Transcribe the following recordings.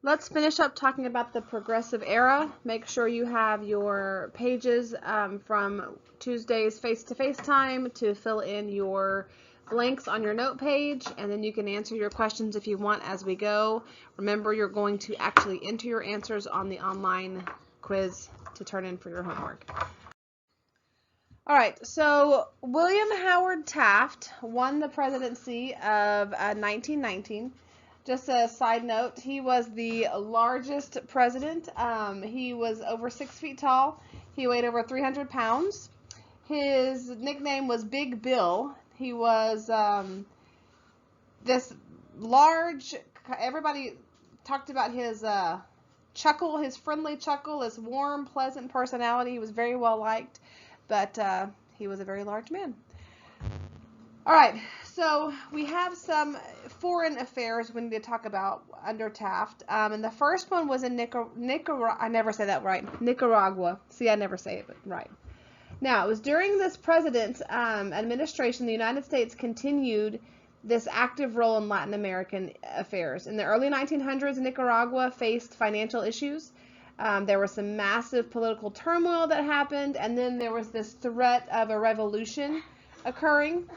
Let's finish up talking about the progressive era. Make sure you have your pages from Tuesday's face-to-face time to fill in your blanks on your note page, and then you can answer your questions if you want as we go. Remember, you're going to actually enter your answers on the online quiz to turn in for your homework. All right, so William Howard Taft won the presidency of 1919. Just a side note, he was the largest president. He was over 6 feet tall. He weighed over 300 pounds. His nickname was Big Bill. He was this large, everybody talked about his chuckle, his friendly chuckle, his warm, pleasant personality. He was very well liked, but he was a very large man. All right, so we have some foreign affairs we need to talk about under Taft, and the first one was in Nicaragua. I never say that right. Nicaragua. See, I never say it right. Now, it was during this president's administration, the United States continued this active role in Latin American affairs. In the early 1900s, Nicaragua faced financial issues. There was some massive political turmoil that happened, and then there was this threat of a revolution occurring.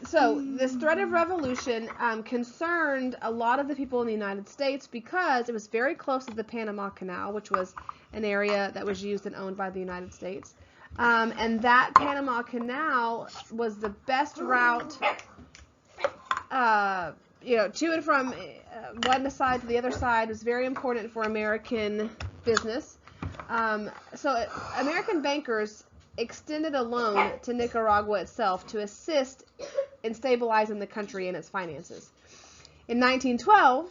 So this threat of revolution concerned a lot of the people in the United States because it was very close to the Panama Canal, which was an area that was used and owned by the United States. And that Panama Canal was the best route, to and from one side to the other side. It was very important for American business. So American bankers extended a loan to Nicaragua itself to assist in stabilizing the country and its finances. In 1912,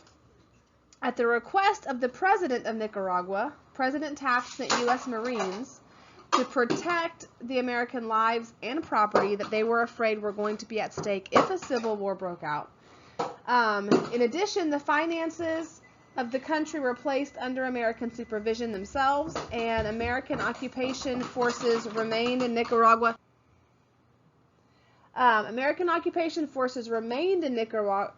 at the request of the president of Nicaragua, President Taft sent U.S. Marines to protect the American lives and property that they were afraid were going to be at stake if a civil war broke out. In addition, the finances of the country were placed under American supervision themselves, and American occupation forces remained in Nicaragua. American occupation forces remained in Nicaragua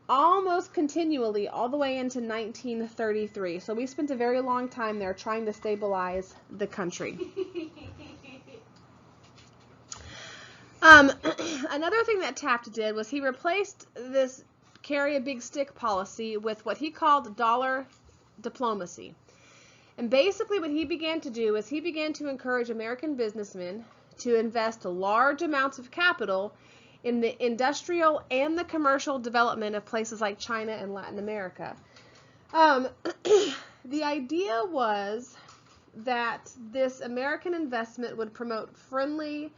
almost continually all the way into 1933. So we spent a very long time there trying to stabilize the country. Another thing that Taft did was he replaced this carry a big stick policy with what he called dollar diplomacy. And basically what he began to do is he began to encourage American businessmen to invest large amounts of capital in the industrial and the commercial development of places like China and Latin America. The idea was that this American investment would promote friendly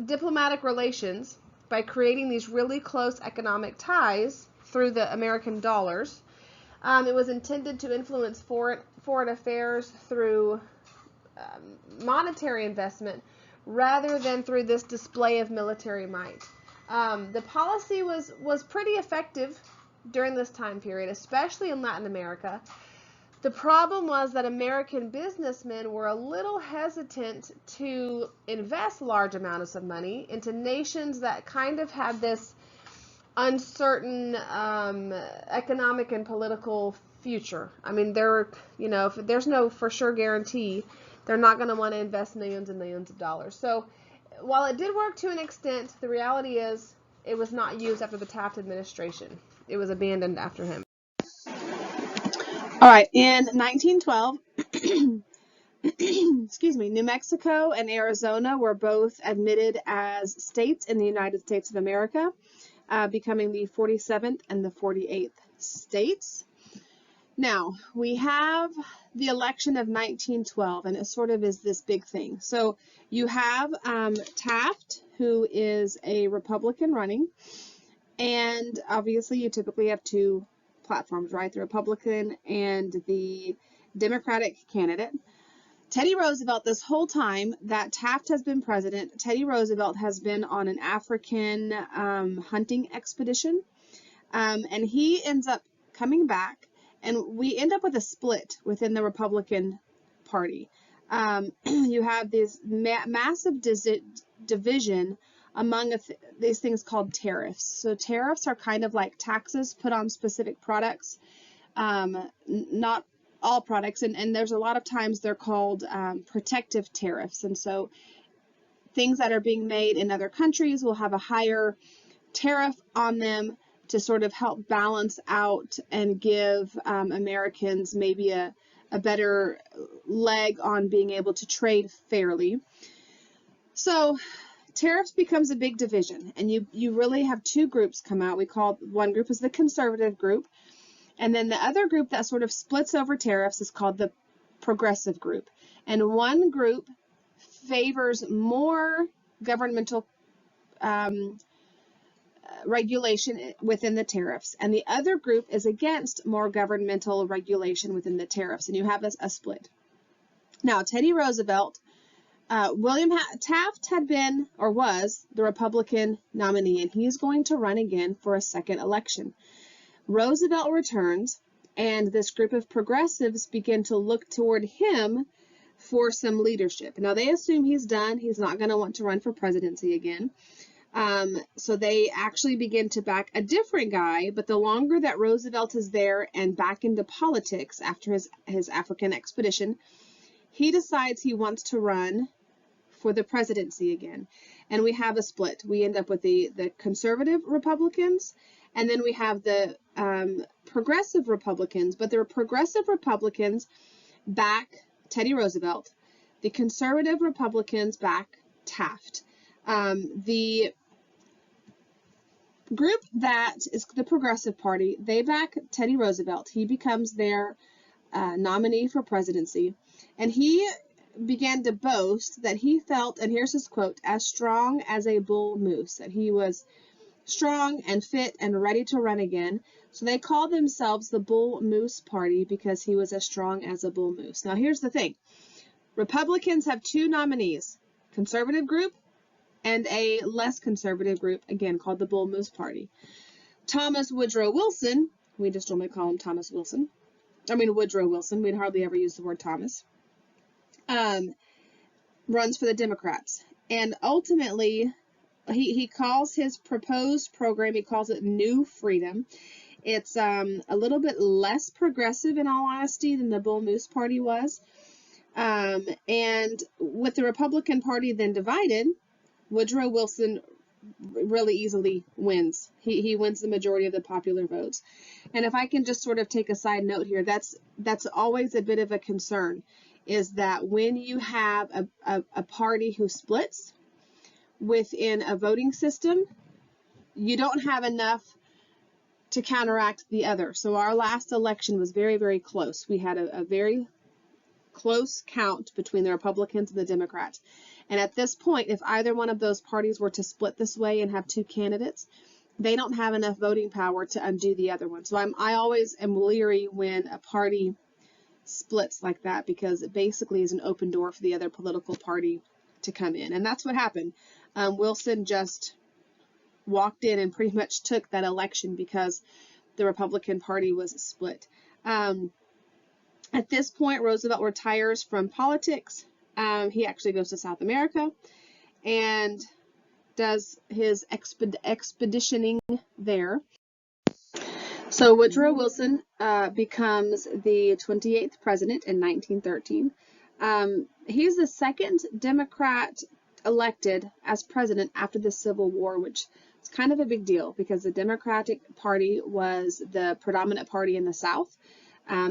diplomatic relations by creating these really close economic ties through the American dollars. It was intended to influence foreign affairs through monetary investment rather than through this display of military might. The policy was pretty effective during this time period, especially in Latin America. The problem was that American businessmen were a little hesitant to invest large amounts of money into nations that kind of had this uncertain economic and political future. I mean, if there's no for sure guarantee, they're not going to want to invest millions and millions of dollars. So while it did work to an extent, the reality is it was not used after the Taft administration. It was abandoned after him. All right, in 1912, New Mexico and Arizona were both admitted as states in the United States of America, becoming the 47th and the 48th states. Now, we have the election of 1912, and it sort of is this big thing. So you have Taft, who is a Republican running, and obviously you typically have two platforms, right? The Republican and the Democratic candidate. Teddy Roosevelt, this whole time that Taft has been president, Teddy Roosevelt has been on an African hunting expedition, and he ends up coming back, and we end up with a split within the Republican Party. You have this massive division among these things called tariffs. So tariffs are kind of like taxes put on specific products, not all products, and there's a lot of times they're called protective tariffs. And so things that are being made in other countries will have a higher tariff on them to sort of help balance out and give Americans maybe a better leg on being able to trade fairly. So tariffs becomes a big division, and you really have two groups come out. We call one group is the conservative group, and then the other group that sort of splits over tariffs is called the progressive group. And one group favors more governmental regulation within the tariffs, and the other group is against more governmental regulation within the tariffs, and you have a split. Now, Teddy Roosevelt, William Taft had been, or was, the Republican nominee, and he's going to run again for a second election. Roosevelt returns, and this group of progressives begin to look toward him for some leadership. Now, they assume he's done. He's not going to want to run for presidency again. So they actually begin to back a different guy, but the longer that Roosevelt is there and back into politics after his African expedition, he decides he wants to run for the presidency again. And we have a split. We end up with the conservative Republicans, and then we have the progressive Republicans, but the progressive Republicans back Teddy Roosevelt. The conservative Republicans back Taft. The group that is the Progressive Party, they back Teddy Roosevelt. He becomes their nominee for presidency, and he began to boast that he felt, and here's his quote, as strong as a bull moose, that he was strong and fit and ready to run again. So they called themselves the Bull Moose Party because he was as strong as a bull moose. Now here's the thing. Republicans have two nominees, conservative group and a less conservative group, again called the Bull Moose Party. Thomas Woodrow Wilson, we just normally call him Thomas Wilson. Woodrow Wilson, we'd hardly ever use the word Thomas, runs for the Democrats. And ultimately, he calls his proposed program, he calls it New Freedom. It's a little bit less progressive, in all honesty, than the Bull Moose Party was. And with the Republican Party then divided, Woodrow Wilson really easily wins. He wins the majority of the popular votes. And if I can just sort of take a side note here, that's always a bit of a concern, is that when you have a party who splits within a voting system, you don't have enough to counteract the other. So our last election was very, very close. We had a very close count between the Republicans and the Democrats. And at this point, if either one of those parties were to split this way and have two candidates, they don't have enough voting power to undo the other one. So I always am leery when a party splits like that, because it basically is an open door for the other political party to come in. And that's what happened. Wilson just walked in and pretty much took that election because the Republican Party was split. At this point, Roosevelt retires from politics. He actually goes to South America and does his expeditioning there. So Woodrow Wilson becomes the 28th president in 1913. He's the second Democrat elected as president after the Civil War, which is kind of a big deal because the Democratic Party was the predominant party in the South.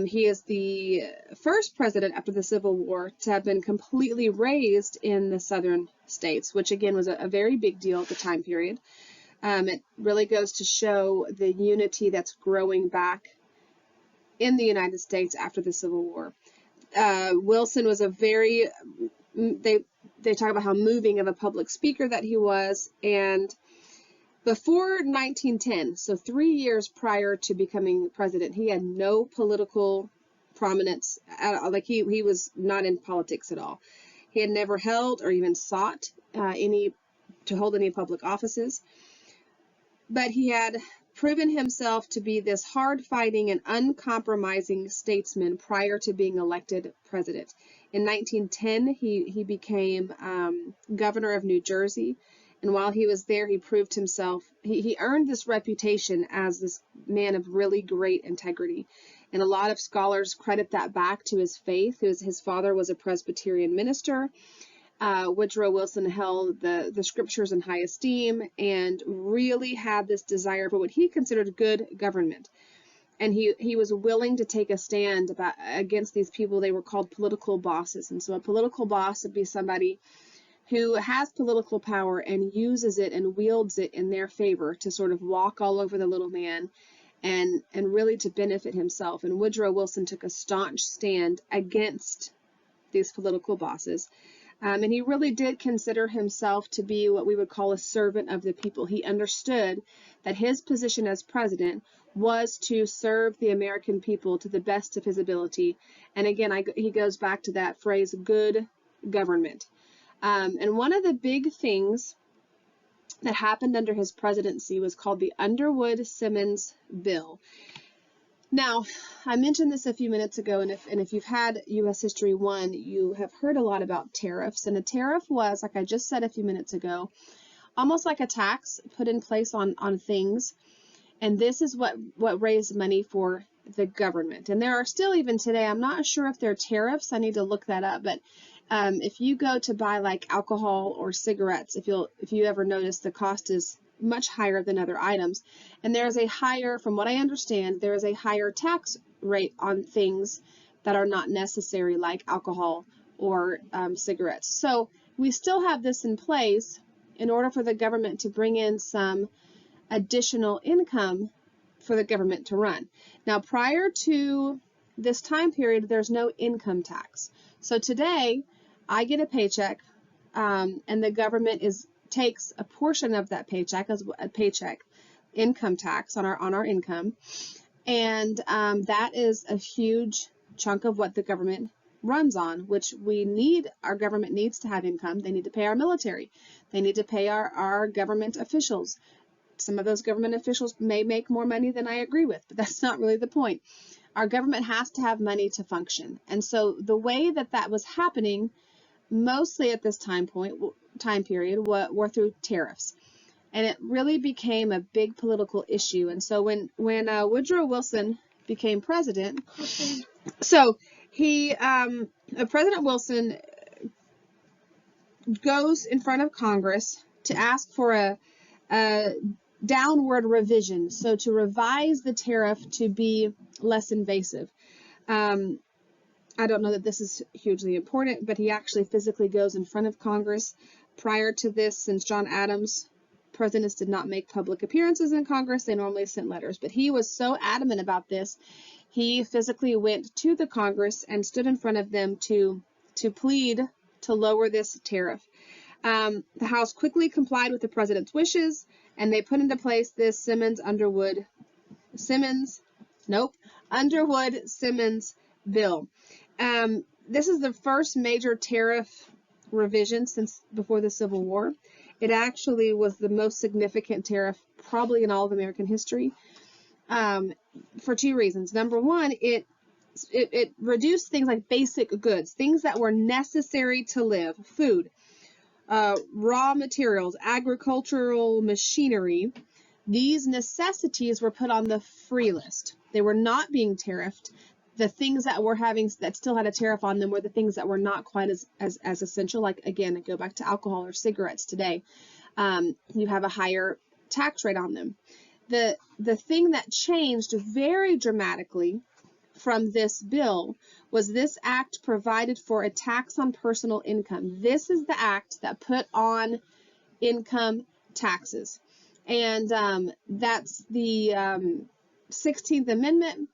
He is the first president after the Civil War to have been completely raised in the southern states, which again was a very big deal at the time period. It really goes to show the unity that's growing back in the United States after the Civil War. Wilson was they talk about how moving of a public speaker that he was, and before 1910, so 3 years prior to becoming president, he had no political prominence. Like he was not in politics at all. He had never held or even sought to hold any public offices. But he had proven himself to be this hard-fighting and uncompromising statesman prior to being elected president. In 1910, he became governor of New Jersey. And while he was there, he proved himself, he earned this reputation as this man of really great integrity. And a lot of scholars credit that back to his faith. His father was a Presbyterian minister. Woodrow Wilson held the scriptures in high esteem and really had this desire for what he considered good government. And he was willing to take a stand against these people. They were called political bosses. And so a political boss would be somebody who has political power and uses it and wields it in their favor to sort of walk all over the little man and really to benefit himself. And Woodrow Wilson took a staunch stand against these political bosses. And he really did consider himself to be what we would call a servant of the people. He understood that his position as president was to serve the American people to the best of his ability. And again, he goes back to that phrase, good government. And one of the big things that happened under his presidency was called the Underwood-Simmons Bill. Now, I mentioned this a few minutes ago, and if you've had U.S. History 1, you have heard a lot about tariffs. And a tariff was, like I just said a few minutes ago, almost like a tax put in place on things. And this is what raised money for the government. And there are still, even today, I'm not sure if they're tariffs. I need to look that up. But if you go to buy like alcohol or cigarettes, if you ever notice, the cost is much higher than other items. And there's a higher, from what I understand, there is a higher tax rate on things that are not necessary, like alcohol or cigarettes. So we still have this in place in order for the government to bring in some additional income for the government to run. Now, prior to this time period, there's no income tax. So today, I get a paycheck, and the government takes a portion of that paycheck as a paycheck income tax on our income, and that is a huge chunk of what the government runs on, which our government needs to have income. They need to pay our military. They need to pay our government officials. Some of those government officials may make more money than I agree with, but that's not really the point. Our government has to have money to function. And so the way that was happening mostly at this time period were through tariffs. And it really became a big political issue. And so when Woodrow Wilson became president, so President Wilson goes in front of Congress to ask for a downward revision, so to revise the tariff to be less invasive. I don't know that this is hugely important, but he actually physically goes in front of Congress. Prior to this, since John Adams, presidents did not make public appearances in Congress. They normally sent letters, but he was so adamant about this, he physically went to the Congress and stood in front of them to plead to lower this tariff. The House quickly complied with the president's wishes, and they put into place this Underwood-Simmons bill. This is the first major tariff revision since before the Civil War. It actually was the most significant tariff probably in all of American history, for two reasons. Number one, it reduced things like basic goods, things that were necessary to live, food, raw materials, agricultural machinery. These necessities were put on the free list. They were not being tariffed. The things that still had a tariff on them were the things that were not quite as essential. Like, again, I go back to alcohol or cigarettes today. You have a higher tax rate on them. The thing that changed very dramatically from this bill was this act provided for a tax on personal income. This is the act that put on income taxes. And that's the 16th Amendment.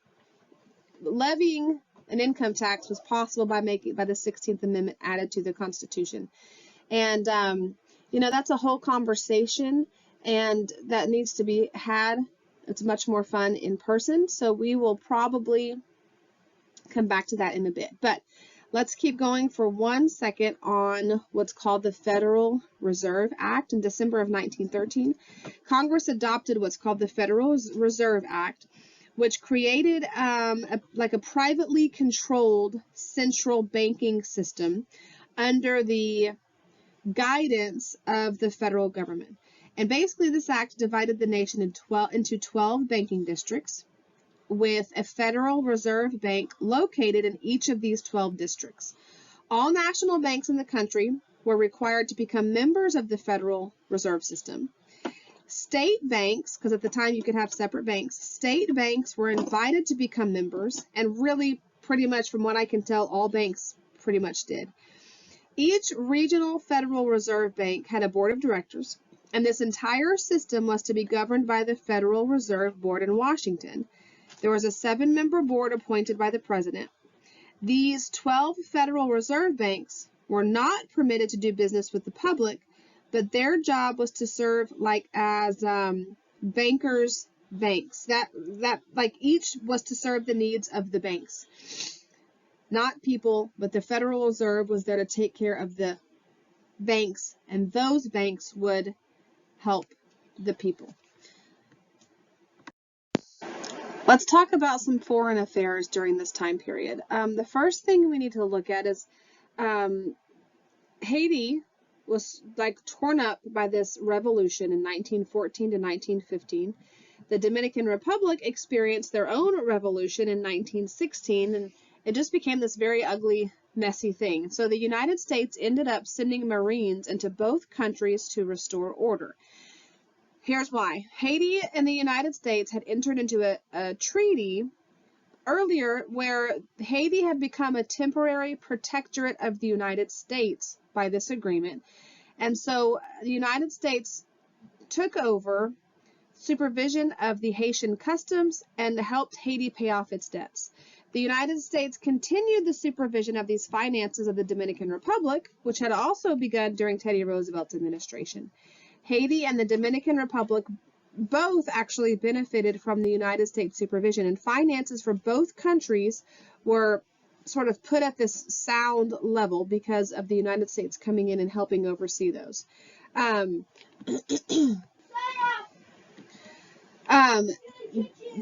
Levying an income tax was possible by the 16th Amendment added to the Constitution. And, that's a whole conversation, and that needs to be had. It's much more fun in person, so we will probably come back to that in a bit. But let's keep going for 1 second on what's called the Federal Reserve Act. In December of 1913, Congress adopted what's called the Federal Reserve Act, which created a privately controlled central banking system under the guidance of the federal government. And basically, this act divided the nation into 12 banking districts, with a Federal Reserve Bank located in each of these 12 districts. All national banks in the country were required to become members of the Federal Reserve System. State banks, because at the time you could have separate banks, state banks were invited to become members, and really, pretty much from what I can tell, all banks pretty much did. Each regional Federal Reserve Bank had a board of directors, and this entire system was to be governed by the Federal Reserve Board in Washington. There was a 7-member board appointed by the president. These 12 Federal Reserve Banks were not permitted to do business with the public, but their job was to serve like as bankers' banks. That like each was to serve the needs of the banks. Not people, but the Federal Reserve was there to take care of the banks, and those banks would help the people. Let's talk about some foreign affairs during this time period. The first thing we need to look at is Haiti was like torn up by this revolution in 1914 to 1915. The Dominican Republic experienced their own revolution in 1916, and it just became this very ugly, messy thing. So the United States ended up sending Marines into both countries to restore order. Here's why. Haiti and the United States had entered into a treaty earlier where Haiti had become a temporary protectorate of the United States by this agreement. And so the United States took over supervision of the Haitian customs and helped Haiti pay off its debts. The United States continued the supervision of these finances of the Dominican Republic, which had also begun during Teddy Roosevelt's administration. Haiti and the Dominican Republic both actually benefited from the United States supervision, and finances for both countries were sort of put at this sound level because of the United States coming in and helping oversee those.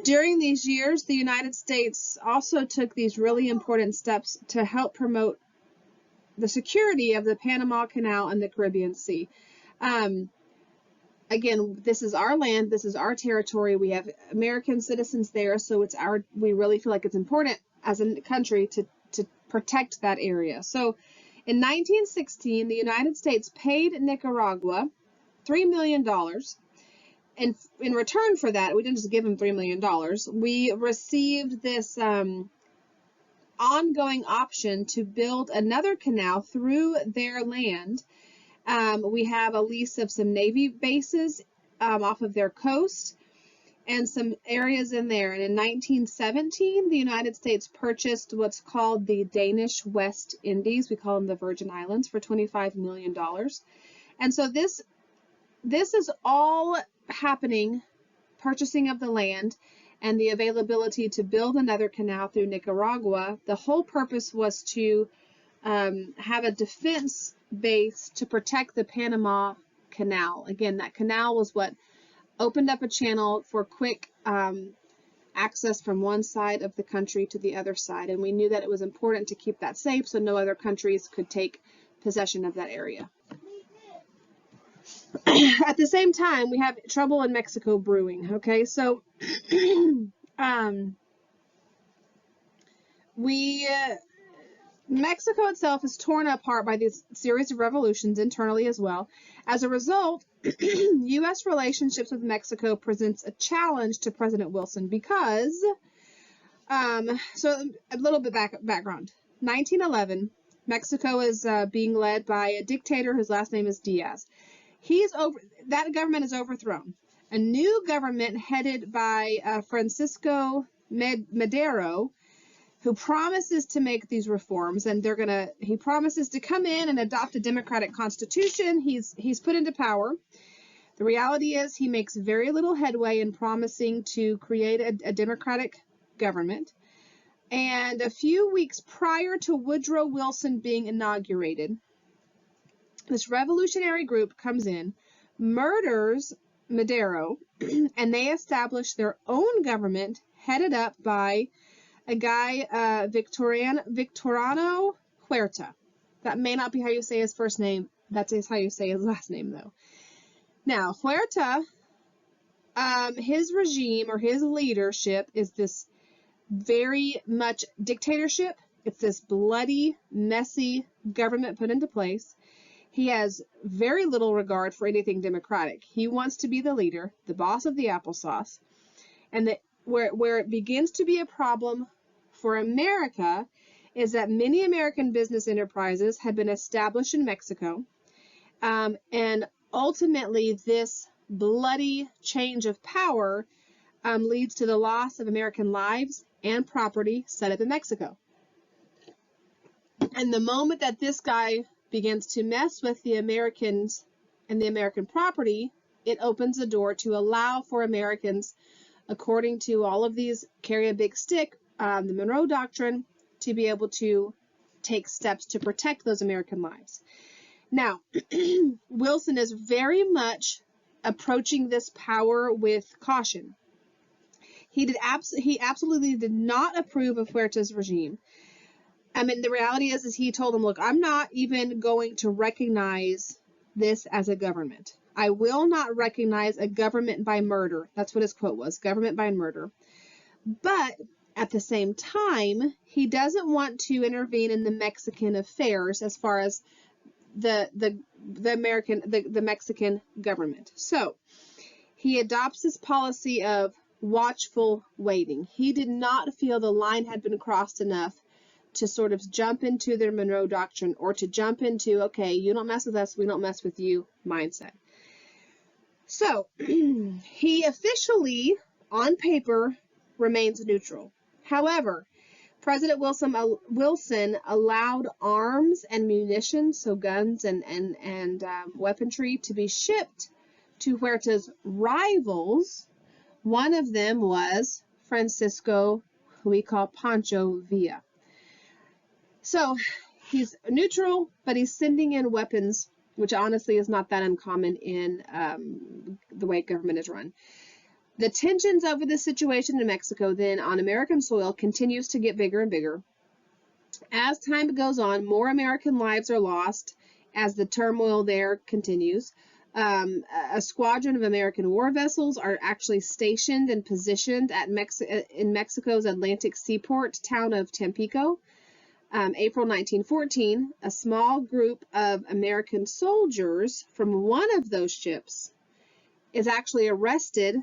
During these years, the United States also took these really important steps to help promote the security of the Panama Canal and the Caribbean Sea. Again, this is our land, this is our territory, we have American citizens there, so we really feel like it's important as a country to protect that area. So in 1916, the United States paid Nicaragua $3 million. And in return for that, we didn't just give them $3 million. We received this ongoing option to build another canal through their land. We have a lease of some Navy bases off of their coast and some areas in there. And in 1917, the United States purchased what's called the Danish West Indies. We call them the Virgin Islands for $25 million. And so this is all happening, purchasing of the land and the availability to build another canal through Nicaragua. The whole purpose was to have a defense base to protect the Panama Canal. Again, that canal was what opened up a channel for quick access from one side of the country to the other side, and we knew that it was important to keep that safe so no other countries could take possession of that area. At the same time, we have trouble in Mexico brewing. Okay, so Mexico itself is torn apart by this series of revolutions internally as well. As a result, U.S. relationships with Mexico presents a challenge to President Wilson because, so a little bit background. 1911, Mexico is being led by a dictator whose last name is Diaz. That government is overthrown. A new government headed by Francisco Madero, who promises to make these reforms, and he promises to come in and adopt a democratic constitution. He's put into power. The reality is he makes very little headway in promising to create a democratic government. And a few weeks prior to Woodrow Wilson being inaugurated, this revolutionary group comes in, murders Madero, and they establish their own government headed up by a guy, Victoriano Huerta. That may not be how you say his first name. That is how you say his last name, though. Now, Huerta, his regime or his leadership is this very much dictatorship. It's this bloody, messy government put into place. He has very little regard for anything democratic. He wants to be the leader, the boss of the applesauce. And where it begins to be a problem for America is that many American business enterprises had been established in Mexico. And ultimately, this bloody change of power leads to the loss of American lives and property set up in Mexico. And the moment that this guy begins to mess with the Americans and the American property, it opens the door to allow for Americans, according to all of these carry a big stick, the Monroe Doctrine, to be able to take steps to protect those American lives. Now, Wilson is very much approaching this power with caution. He absolutely did not approve of Huerta's regime. I mean, the reality is he told him, look, I'm not even going to recognize this as a government. I will not recognize a government by murder. That's what his quote was, government by murder. But at the same time, he doesn't want to intervene in the Mexican affairs as far as the Mexican government. So he adopts this policy of watchful waiting. He did not feel the line had been crossed enough to sort of jump into their Monroe Doctrine or to jump into, okay, you don't mess with us, we don't mess with you mindset. So he officially, on paper, remains neutral. However, President Wilson allowed arms and munitions, so guns and weaponry, to be shipped to Huerta's rivals. One of them was Francisco, who we call Pancho Villa. So he's neutral, but he's sending in weapons, which honestly is not that uncommon in the way government is run. The tensions over this situation in Mexico then on American soil continues to get bigger and bigger. As time goes on, more American lives are lost as the turmoil there continues. A squadron of American war vessels are actually stationed and positioned at in Mexico's Atlantic seaport town of Tampico. April 1914, a small group of American soldiers from one of those ships is actually arrested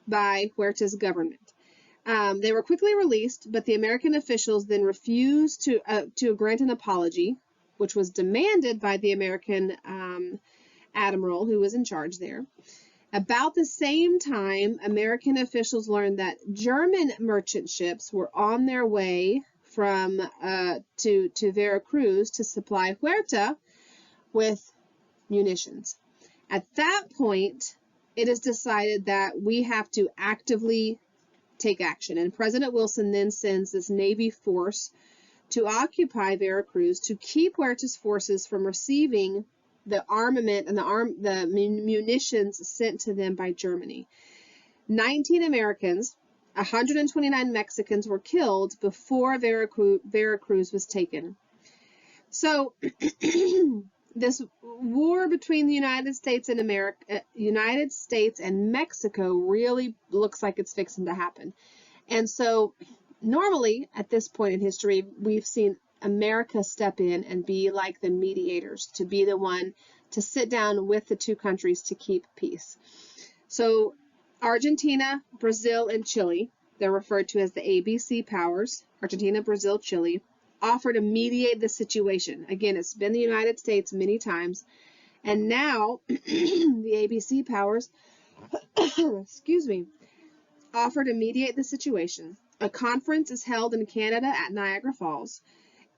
by Huerta's government. They were quickly released, but the American officials then refused to grant an apology, which was demanded by the American admiral who was in charge there. About the same time, American officials learned that German merchant ships were on their way from to Veracruz to supply Huerta with munitions. At that point, it is decided that we have to actively take action. And President Wilson then sends this Navy force to occupy Veracruz to keep Huerta's forces from receiving the armament and the munitions sent to them by Germany. 19 Americans, 129 Mexicans were killed before Veracruz was taken. So this war between the United States and Mexico really looks like it's fixing to happen. And so normally at this point in history, we've seen America step in and be like the mediators, to be the one to sit down with the two countries to keep peace. So Argentina, Brazil, and Chile, they're referred to as the ABC powers, Argentina, Brazil, Chile, offer to mediate the situation. Again, it's been the United States many times, and now the ABC powers, excuse me, offer to mediate the situation. A conference is held in Canada at Niagara Falls,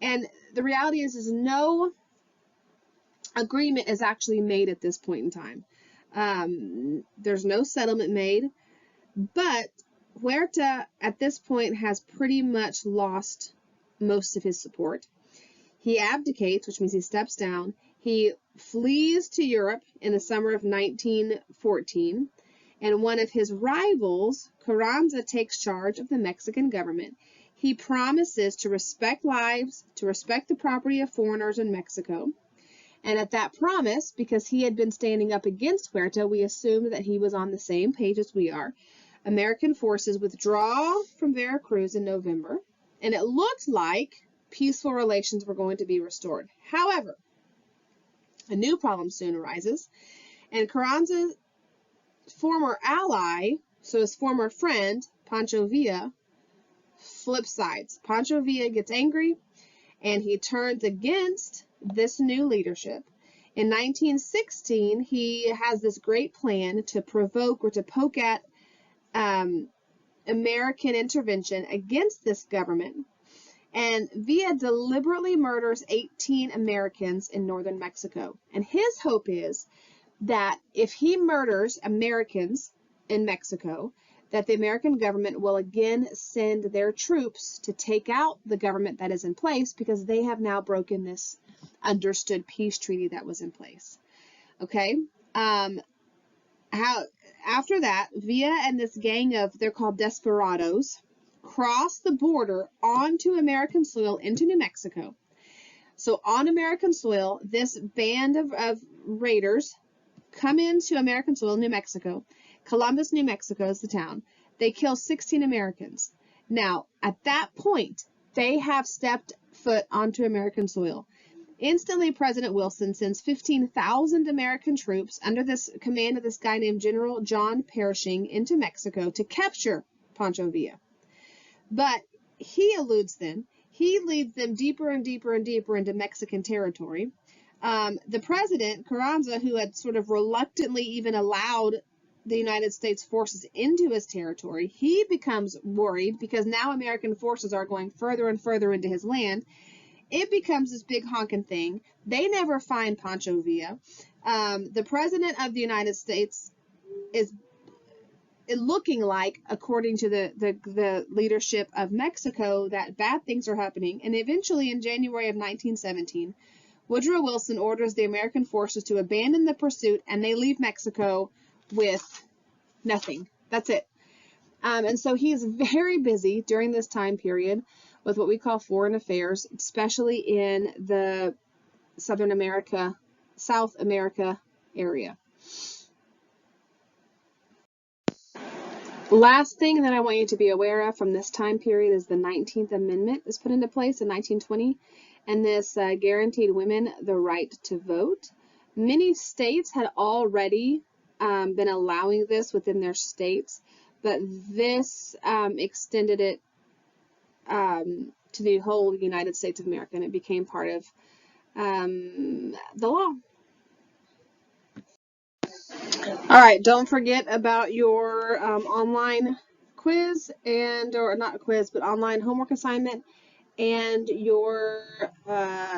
and the reality is no agreement is actually made at this point in time. There's no settlement made, but Huerta at this point has pretty much lost most of his support. He abdicates, which means he steps down. He flees to Europe in the summer of 1914, and one of his rivals, Carranza, takes charge of the Mexican government. He promises to respect lives, to respect the property of foreigners in Mexico, And at that promise, because he had been standing up against Huerta, we assumed that he was on the same page as we are. American forces withdraw from Veracruz in November, and it looked like peaceful relations were going to be restored. However, a new problem soon arises, and Carranza's former ally, so his former friend, Pancho Villa, flips sides. Pancho Villa gets angry, and he turns against this new leadership. In 1916, he has this great plan to provoke or to poke at American intervention against this government. And Villa deliberately murders 18 Americans in northern Mexico. And his hope is that if he murders Americans in Mexico, that the American government will again send their troops to take out the government that is in place, because they have now broken this understood peace treaty that was in place. Okay? After that, Villa and this gang of, they're called desperados, cross the border onto American soil into New Mexico. So on American soil, this band of raiders come into American soil, New Mexico. Columbus, New Mexico is the town. They kill 16 Americans. Now, at that point, they have stepped foot onto American soil. Instantly, President Wilson sends 15,000 American troops under this command of this guy named General John Pershing into Mexico to capture Pancho Villa. But he eludes them. He leads them deeper and deeper and deeper into Mexican territory. The president, Carranza, who had sort of reluctantly even allowed the United States forces into his territory, he becomes worried because now American forces are going further and further into his land. It becomes this big honking thing. They never find Pancho Villa. The president of the United States is looking like, according to the leadership of Mexico, that bad things are happening. And eventually, in January of 1917, Woodrow Wilson orders the American forces to abandon the pursuit, and they leave Mexico with nothing. That's it. And so he is very busy during this time period with what we call foreign affairs, especially in the South America area. Last thing that I want you to be aware of from this time period is the 19th Amendment is put into place in 1920, and this guaranteed women the right to vote. Many states had already been allowing this within their states, but this extended it to the whole United States of America, and it became part of the law. All right, don't forget about your online quiz or not a quiz, but online homework assignment, and your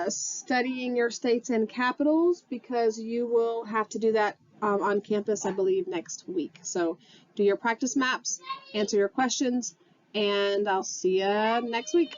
studying your states and capitals, because you will have to do that on campus, I believe, next week. So do your practice maps, answer your questions, and I'll see you next week.